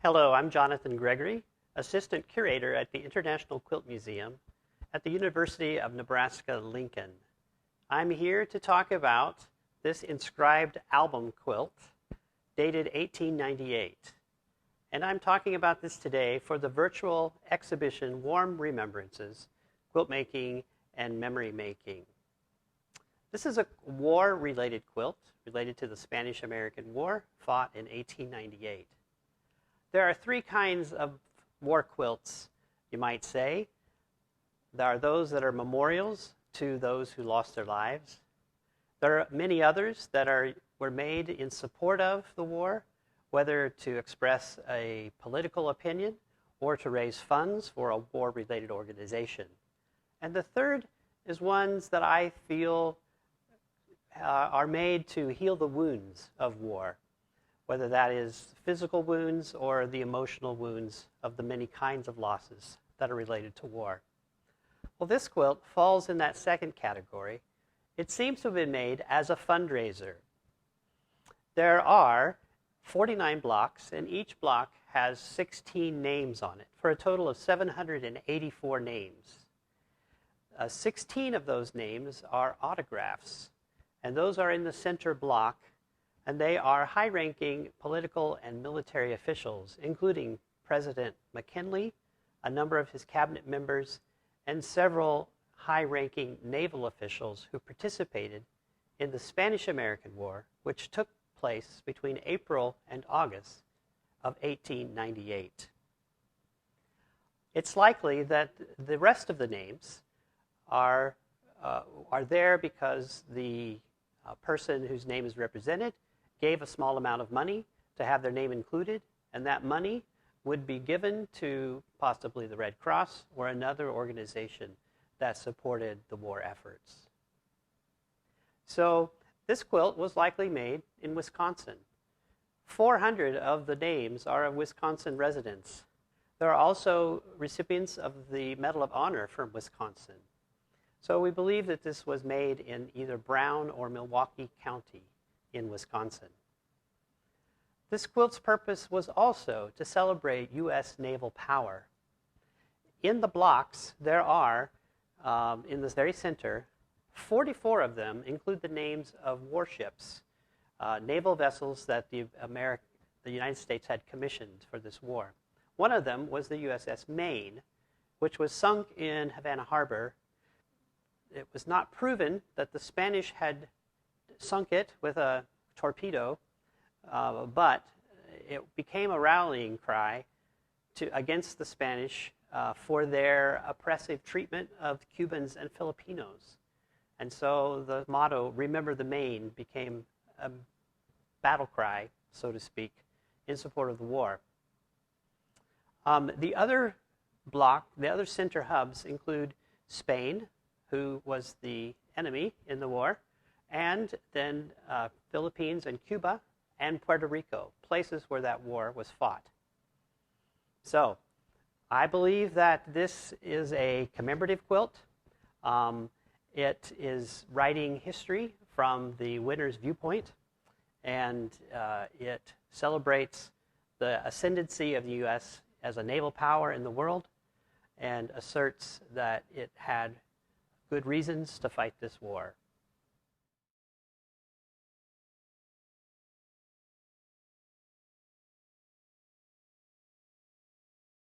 Hello, I'm Jonathan Gregory, Assistant Curator at the International Quilt Museum at the University of Nebraska-Lincoln. I'm here to talk about this inscribed album quilt dated 1898. And I'm talking about this today for the virtual exhibition Warm Remembrances, Quilt Making and Memory Making. This is a war-related quilt related to the Spanish-American War fought in 1898. There are three kinds of war quilts, you might say. There are those that are memorials to those who lost their lives. There are many others that were made in support of the war, whether to express a political opinion or to raise funds for a war-related organization. And the third is ones that I feel are made to heal the wounds of war, whether that is physical wounds or the emotional wounds of the many kinds of losses that are related to war. Well, this quilt falls in that second category. It seems to have been made as a fundraiser. There are 49 blocks, and each block has 16 names on it, for a total of 784 names. 16 of those names are autographs, and those are in the center block, and they are high-ranking political and military officials, including President McKinley, a number of his cabinet members, and several high-ranking naval officials who participated in the Spanish-American War, which took place between April and August of 1898. It's likely that the rest of the names are there because the person whose name is represented gave a small amount of money to have their name included, and that money would be given to possibly the Red Cross or another organization that supported the war efforts. So this quilt was likely made in Wisconsin. 400 of the names are of Wisconsin residents. There are also recipients of the Medal of Honor from Wisconsin. So we believe that this was made in either Brown or Milwaukee County in Wisconsin. This quilt's purpose was also to celebrate U.S. naval power. In the blocks, there are, in the very center, 44 of them include the names of warships, naval vessels that the United States had commissioned for this war. One of them was the USS Maine, which was sunk in Havana Harbor. It was not proven that the Spanish had sunk it with a torpedo, but it became a rallying cry against the Spanish for their oppressive treatment of Cubans and Filipinos. And so the motto, "Remember the Maine," became a battle cry, so to speak, in support of the war. The other center hubs include Spain, who was the enemy in the war, and then Philippines and Cuba and Puerto Rico, places where that war was fought. So I believe that this is a commemorative quilt. It is writing history from the winner's viewpoint, and it celebrates the ascendancy of the U.S. as a naval power in the world and asserts that it had good reasons to fight this war.